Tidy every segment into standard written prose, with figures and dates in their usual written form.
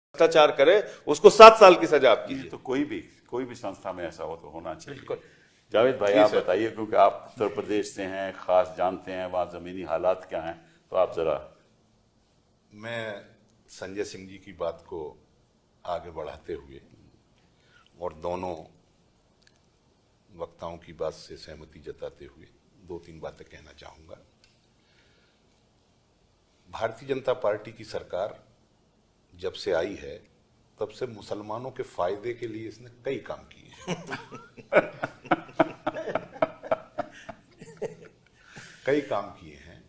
भ्रष्टाचार करे उसको 7 साल की सजा आप कीजिए। तो कोई भी संस्था में ऐसा हो तो होना चाहिए। बिल्कुल। जावेद भाई आप बताइए, क्योंकि आप उत्तर प्रदेश से हैं, खास जानते हैं वहाँ जमीनी हालात क्या हैं, तो आप जरा। मैं संजय सिंह जी की बात को आगे बढ़ाते हुए और दोनों वक्ताओं की बात से सहमति जताते हुए 2-3 बातें कहना चाहूंगा। भारतीय जनता पार्टी की सरकार जब से आई है तब से मुसलमानों के फायदे के लिए इसने कई काम किए हैं। कई काम किए हैं,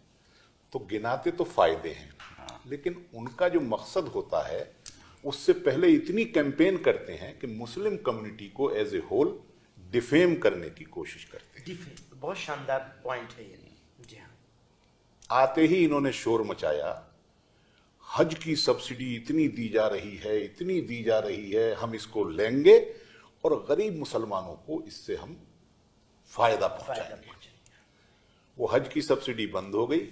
तो गिनाते तो फायदे हैं, लेकिन उनका जो मकसद होता है उससे पहले इतनी कैंपेन करते हैं कि मुस्लिम कम्युनिटी को एज ए होल डिफेम करने की कोशिश करते हैं। बहुत शानदार पॉइंट है ये। जी हाँ। आते ही इन्होंने शोर मचाया, हज की सब्सिडी इतनी दी जा रही है, इतनी दी जा रही है, हम इसको लेंगे और गरीब मुसलमानों को इससे हम फायदा पहुंचाएंगे। वो हज की सब्सिडी बंद हो गई,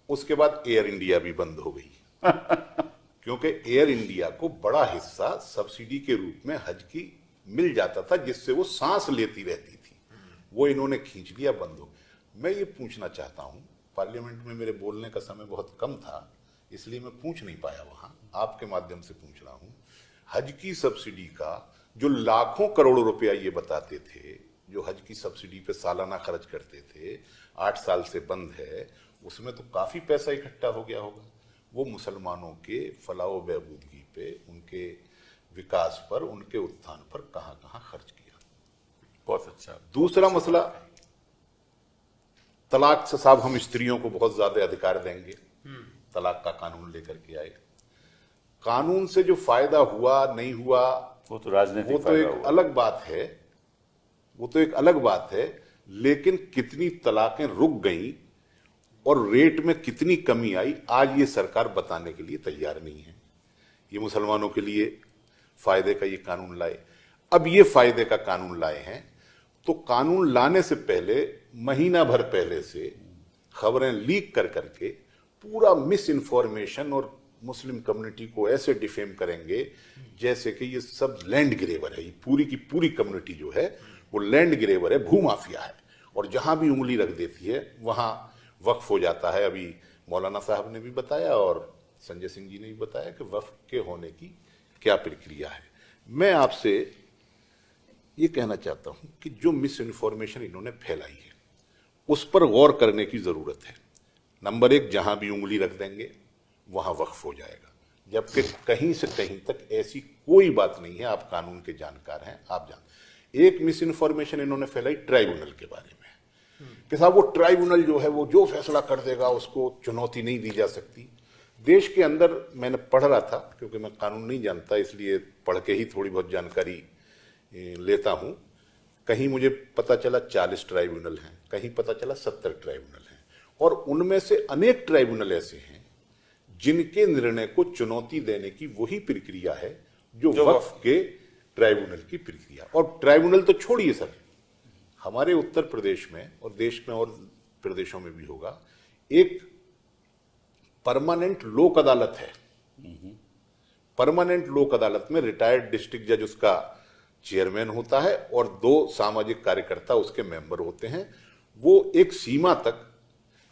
उसके बाद एयर इंडिया भी बंद हो गई क्योंकि एयर इंडिया को बड़ा हिस्सा सब्सिडी के रूप में हज की मिल जाता था, जिससे वो सांस लेती रहती थी। वो इन्होंने खींच लिया, बंद हो। मैं ये पूछना चाहता हूं, पार्लियामेंट में मेरे बोलने का समय बहुत कम था, इसलिए मैं पूछ नहीं पाया, वहां आपके माध्यम से पूछ रहा हूं। हज की सब्सिडी का जो लाखों करोड़ों रुपया ये बताते थे, जो हज की सब्सिडी पे सालाना खर्च करते थे, 8 साल से बंद है, उसमें तो काफी पैसा इकट्ठा हो गया होगा। वो मुसलमानों के फलाह बहबूदगी पे, उनके विकास पर, उनके उत्थान पर कहां कहां खर्च किया। बहुत अच्छा। दूसरा मसला, तलाक से साहब हम स्त्रियों को बहुत ज्यादा अधिकार देंगे, तलाक का कानून लेकर के आए। कानून से जो फायदा हुआ नहीं हुआ वो तो राजनीतिक, वो तो एक अलग बात है, वो तो एक अलग बात है, लेकिन कितनी तलाकें रुक गई और रेट में कितनी कमी आई, आज ये सरकार बताने के लिए तैयार नहीं है। ये मुसलमानों के लिए फायदे का ये कानून लाए। अब ये फायदे का कानून लाए हैं, तो कानून लाने से पहले महीना भर पहले से खबरें लीक कर करके पूरा मिस इन्फॉर्मेशन और मुस्लिम कम्युनिटी को ऐसे डिफेम करेंगे जैसे कि ये सब लैंड ग्रेवर है। ये पूरी की पूरी कम्युनिटी जो है वो लैंड ग्रेवर है, भूमाफिया है, और जहां भी उंगली रख देती है वहां वक्फ हो जाता है। अभी मौलाना साहब ने भी बताया और संजय सिंह जी ने भी बताया कि वक्फ के होने की क्या प्रक्रिया है। मैं आपसे ये कहना चाहता हूं कि जो मिस इन्फॉर्मेशन इन्होंने फैलाई है उस पर गौर करने की जरूरत है। नंबर 1, जहां भी उंगली रख देंगे वहां वक्फ हो जाएगा, जबकि कहीं से कहीं तक ऐसी कोई बात नहीं है। आप कानून के जानकार हैं, आप जान। एक मिस इन्फॉर्मेशन इन्होंने फैलाई ट्राइब्यूनल के बारे में कि साहब वो ट्राइब्यूनल जो है वो जो फैसला कर देगा उसको चुनौती नहीं दी जा सकती। देश के अंदर मैंने पढ़ रहा था, क्योंकि मैं कानून नहीं जानता इसलिए पढ़ के ही थोड़ी बहुत जानकारी लेता हूं। कहीं मुझे पता चला 40 ट्राइब्यूनल हैं, कहीं पता चला 70 ट्राइब्यूनल हैं, और उनमें से अनेक ट्राइब्यूनल ऐसे हैं जिनके निर्णय को चुनौती देने की वही प्रक्रिया है जो वक्फ के ट्राइब्यूनल की प्रक्रिया। और ट्राइब्यूनल तो छोड़िए सर, हमारे उत्तर प्रदेश में और देश में और प्रदेशों में भी होगा, एक परमानेंट लोक अदालत है। परमानेंट लोक अदालत में रिटायर्ड डिस्ट्रिक्ट जज उसका चेयरमैन होता है और 2 सामाजिक कार्यकर्ता उसके मेंबर होते हैं। वो एक सीमा तक,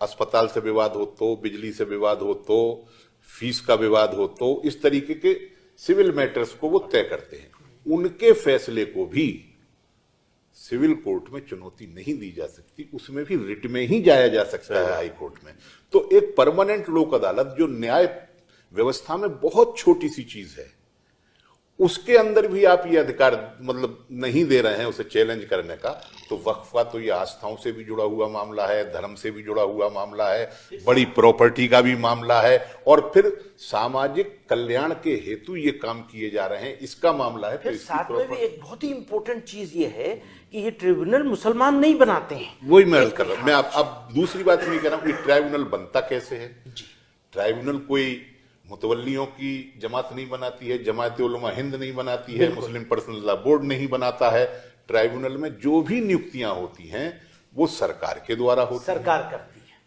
अस्पताल से विवाद हो तो, बिजली से विवाद हो तो, फीस का विवाद हो तो, इस तरीके के सिविल मैटर्स को वो तय करते हैं। उनके फैसले को भी सिविल कोर्ट में चुनौती नहीं दी जा सकती, उसमें भी रिट में ही जाया जा सकता है, हाई कोर्ट में। तो एक परमानेंट लोक अदालत जो न्याय व्यवस्था में बहुत छोटी सी चीज है, उसके अंदर भी आप ये अधिकार मतलब नहीं दे रहे हैं उसे चैलेंज करने का, तो वक्फ का तो ये आस्थाओं से भी जुड़ा हुआ मामला है, धर्म से भी जुड़ा हुआ मामला है, बड़ी प्रॉपर्टी का भी मामला है, और फिर सामाजिक कल्याण के हेतु ये काम किए जा रहे हैं, इसका मामला है। फिर साथ में भी एक बहुत ही इंपॉर्टेंट चीज ये है कि ये ट्रिब्यूनल मुसलमान नहीं बनाते हैं। वही मैं अर्ज कर रहा हूं। मैं अब दूसरी बात नहीं कह रहा हूं कि ट्राइब्यूनल बनता कैसे है। ट्राइब्यूनल कोई मुतवल्लियों की जमात नहीं बनाती है, जमात उलमा हिंद नहीं बनाती है, मुस्लिम पर्सनल लॉ बोर्ड नहीं बनाता है। ट्राइब्यूनल में जो भी नियुक्तियां होती हैं वो सरकार के द्वारा होती हैं, सरकार करती है।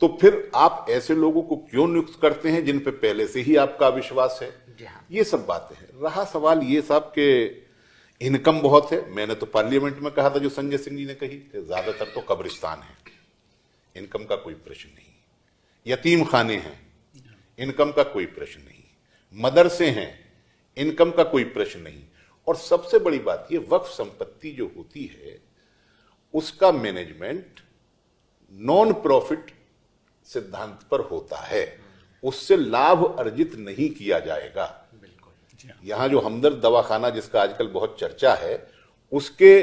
तो फिर आप ऐसे लोगों को क्यों नियुक्त करते हैं जिन पे पहले से ही आपका विश्वास है? जी हाँ। ये सब बातें हैं। रहा सवाल ये साहब के इनकम बहुत है, मैंने तो पार्लियामेंट में कहा था जो संजय सिंह जी ने कही कि ज्यादातर तो कब्रिस्तान है, इनकम का कोई प्रश्न नहीं, यतीम खाने हैं, इनकम का कोई प्रश्न नहीं, मदरसे हैं, इनकम का कोई प्रश्न नहीं। और सबसे बड़ी बात ये वक्फ संपत्ति जो होती है उसका मैनेजमेंट नॉन प्रॉफिट सिद्धांत पर होता है, उससे लाभ अर्जित नहीं किया जाएगा। यहां जो हमदर्द दवाखाना जिसका आजकल बहुत चर्चा है, उसके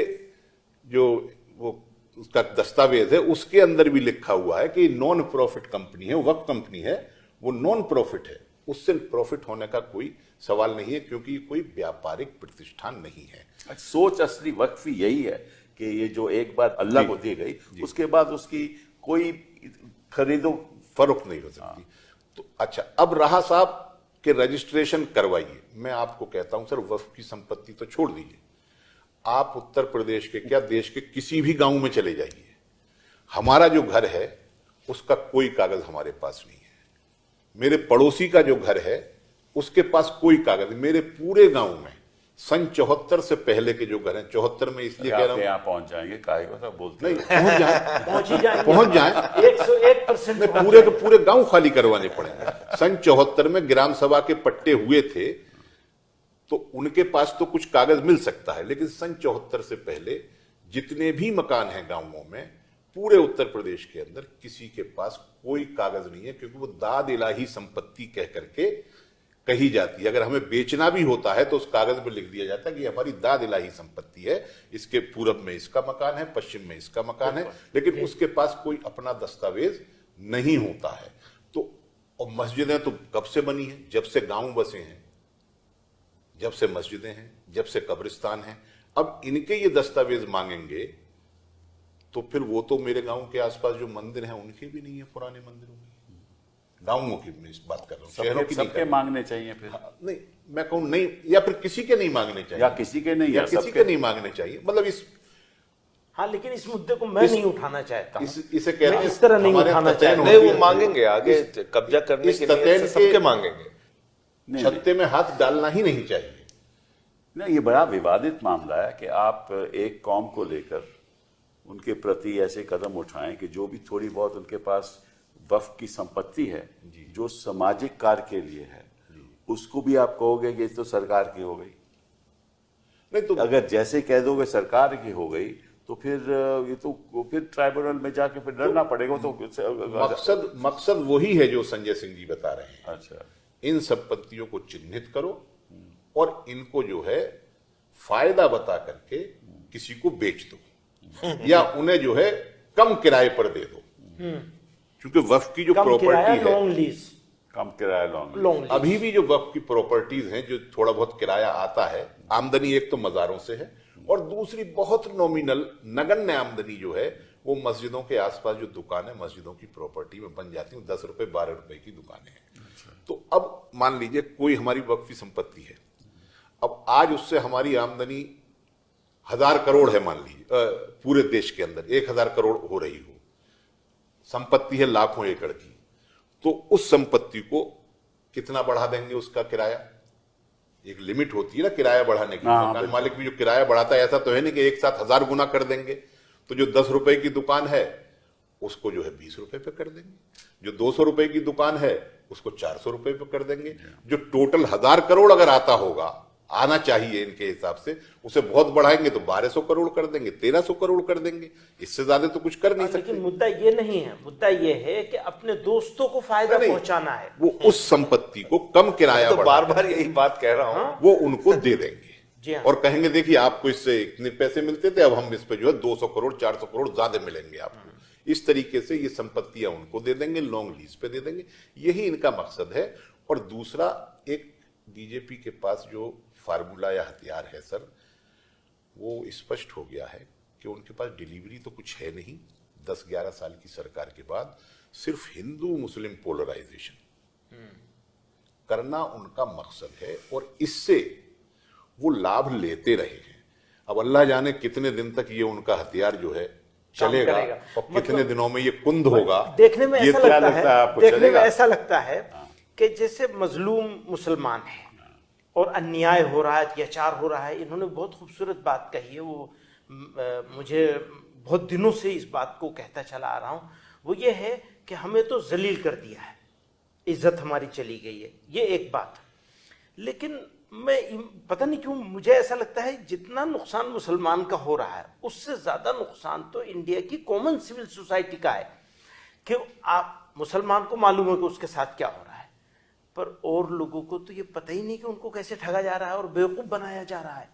जो वो उसका दस्तावेज है उसके अंदर भी लिखा हुआ है कि नॉन प्रॉफिट कंपनी है, वक्फ कंपनी है, वो नॉन प्रॉफिट है, उससे प्रॉफिट होने का कोई सवाल नहीं है क्योंकि कोई व्यापारिक प्रतिष्ठान नहीं है। सोच असली वक्फ यही है कि ये जो एक बार अल्लाह को दी गई उसके बाद उसकी कोई खरीदो फरोख्त नहीं हो सकती। तो अच्छा, अब रहा साहब के रजिस्ट्रेशन करवाइए। मैं आपको कहता हूं सर, वक्फ की संपत्ति तो छोड़ दीजिए, आप उत्तर प्रदेश के क्या देश के किसी भी गांव में चले जाइए, हमारा जो घर है उसका कोई कागज हमारे पास नहीं है, मेरे पड़ोसी का जो घर है उसके पास कोई कागज, मेरे पूरे गांव में सन 74 से पहले के जो घर हैं, 74 में इसलिए कह रहा हूं, यहाँ पहुंच जाएंगे, काहे को सब बोलते नहीं पहुंच जाए, पहुंच जाए 101% पूरे के पूरे गांव खाली करवाने पड़ेंगे। सन 74 में ग्राम सभा के पट्टे हुए थे तो उनके पास तो कुछ कागज मिल सकता है, लेकिन सन 74 से पहले जितने भी मकान हैं गांवों में पूरे उत्तर प्रदेश के अंदर किसी के पास कोई कागज नहीं है, क्योंकि वो दाद इलाही संपत्ति कह करके कही जाती है। अगर हमें बेचना भी होता है तो उस कागज में लिख दिया जाता है कि हमारी दाद इलाही संपत्ति है, इसके पूरब में इसका मकान है, पश्चिम में इसका मकान है, लेकिन उसके पास कोई अपना दस्तावेज नहीं होता है। तो और मस्जिदें तो कब से बनी है? जब से गांव बसे हैं, जब से मस्जिदें हैं, जब से कब्रिस्तान हैं। अब इनके ये दस्तावेज मांगेंगे तो फिर वो तो मेरे गांव के आसपास जो मंदिर हैं उनके भी नहीं है, पुराने मंदिरों में, गांवों की मैं इस बात कर रहा हूँ, शहरों की नहीं। सबके मांगने चाहिए फिर। नहीं, मैं कहूँ नहीं, या फिर किसी के नहीं मांगने चाहिए, या किसी के नहीं, या किसी के नहीं मांगने चाहिए, मतलब इस हाँ, लेकिन इस मुद्दे को मैं नहीं उठाना चाहता हूं। इसे कहते हैं इस तरह नहीं हमारे उठाना ततैन चाहता। नहीं, होती वो है। मांगेंगे आगे कब्जा करने इस के लिए ततैन सबके के मांगेंगे। छत्ते में हाथ डालना ही नहीं चाहिए। नहीं, ये बड़ा विवादित मामला है कि आप एक कौम को लेकर उनके प्रति ऐसे कदम उठाएं कि जो भी थोड़ी बहुत उनके पास वक्फ की संपत्ति है जो सामाजिक कार्य के लिए है, उसको भी आप कहोगे कि ये तो सरकार की हो गई। नहीं तो अगर जैसे कह दोगे सरकार की हो गई तो फिर ये तो फिर ट्राइब्यूनल में जाके फिर लड़ना पड़ेगा। तो मकसद वही है जो संजय सिंह जी बता रहे हैं। अच्छा, इन संपत्तियों को चिन्हित करो और इनको जो है फायदा बता करके किसी को बेच दो या उन्हें जो है कम किराए पर दे दो, क्योंकि वक्फ की जो प्रॉपर्टी है, लॉन्ग लीज, कम किराया लॉन्ग। अभी भी जो वक्फ की प्रॉपर्टीज हैं जो थोड़ा बहुत किराया आता है, आमदनी एक तो मजारों से है और दूसरी बहुत नॉमिनल नगण्य आमदनी जो है वो मस्जिदों के आसपास जो दुकानें मस्जिदों की प्रॉपर्टी में बन जाती हैं, 10 रुपए 12 रुपए की दुकानें हैं। तो अब मान लीजिए कोई हमारी वक्फ की संपत्ति है, अब आज उससे हमारी आमदनी 1000 करोड़ है, मान लीजिए पूरे देश के अंदर 1000 करोड़ हो रही हो, संपत्ति है लाखों एकड़ की, तो उस संपत्ति को कितना बढ़ा देंगे उसका किराया? एक लिमिट होती है ना किराया बढ़ाने की। मकान मालिक भी जो किराया बढ़ाता है ऐसा तो है नहीं कि एक साथ 1000 गुना कर देंगे। तो जो 10 रुपए की दुकान है उसको जो है 20 रुपए पे कर देंगे, जो 200 रुपए की दुकान है उसको 400 रुपए पे कर देंगे। जो टोटल 1000 करोड़ अगर आता होगा, आना चाहिए इनके हिसाब से, उसे बहुत बढ़ाएंगे तो 1200 करोड़ कर देंगे, 1300 करोड़ कर देंगे, इससे ज्यादा तो कुछ कर नहीं सकते। लेकिन मुद्दा ये नहीं है, मुद्दा ये है कि अपने दोस्तों को फायदा पहुंचाना है। वो उस संपत्ति को कम किराया तो बार बार यही बात कह रहा हूं, वो उनको दे देंगे जी हाँ। और कहेंगे देखिए आपको इससे इतने पैसे मिलते थे, अब हम इस पे जो है 200 करोड़ 400 करोड़ ज्यादा मिलेंगे आपको। इस तरीके से ये संपत्तियां उनको दे देंगे, लॉन्ग लीज पे दे देंगे, यही इनका मकसद है। और दूसरा, एक बीजेपी के पास जो फार्मूला या हथियार है सर, वो स्पष्ट हो गया है कि उनके पास डिलीवरी तो कुछ है नहीं। 10-11 साल की सरकार के बाद सिर्फ हिंदू मुस्लिम पोलराइजेशन करना उनका मकसद है और इससे वो लाभ लेते रहे हैं। अब अल्लाह जाने कितने दिन तक ये उनका हथियार जो है चलेगा करेगा। और कितने दिनों में ये कुंद होगा, देखने में ये ऐसा क्या लगता है, आपको देखने में चलेगा? ऐसा लगता है कि जैसे मजलूम मुसलमान है और अन्याय हो रहा है, अत्याचार हो रहा है। इन्होंने बहुत खूबसूरत बात कही है, वो मुझे बहुत दिनों से इस बात को कहता चला आ रहा हूं। वो ये है कि हमें तो जलील कर दिया है, इज्जत हमारी चली गई है, ये एक बात। लेकिन मैं पता नहीं क्यों मुझे ऐसा लगता है जितना नुकसान मुसलमान का हो रहा है उससे ज्यादा नुकसान तो इंडिया की कॉमन सिविल सोसाइटी का है। कि आप मुसलमान को मालूम है कि उसके साथ क्या हो रहा है, पर और लोगों को तो ये पता ही नहीं कि उनको कैसे ठगा जा रहा है और बेवकूफ बनाया जा रहा है।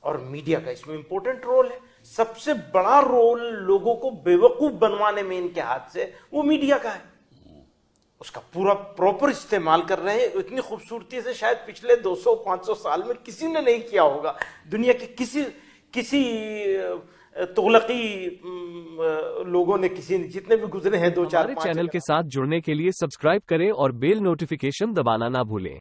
और मीडिया का इसमें इंपॉर्टेंट रोल है, सबसे बड़ा रोल लोगों को बेवकूफ बनवाने में इनके हाथ से वो मीडिया का है। उसका पूरा प्रॉपर इस्तेमाल कर रहे हैं इतनी खूबसूरती से, शायद पिछले 200-500 साल में किसी ने नहीं किया होगा। दुनिया के किसी तुगलकी लोगों ने, किसी ने, जितने भी गुजरे हैं 2-4-5 हमारे चैनल के साथ जुड़ने के लिए सब्सक्राइब करें और बेल नोटिफिकेशन दबाना ना भूलें।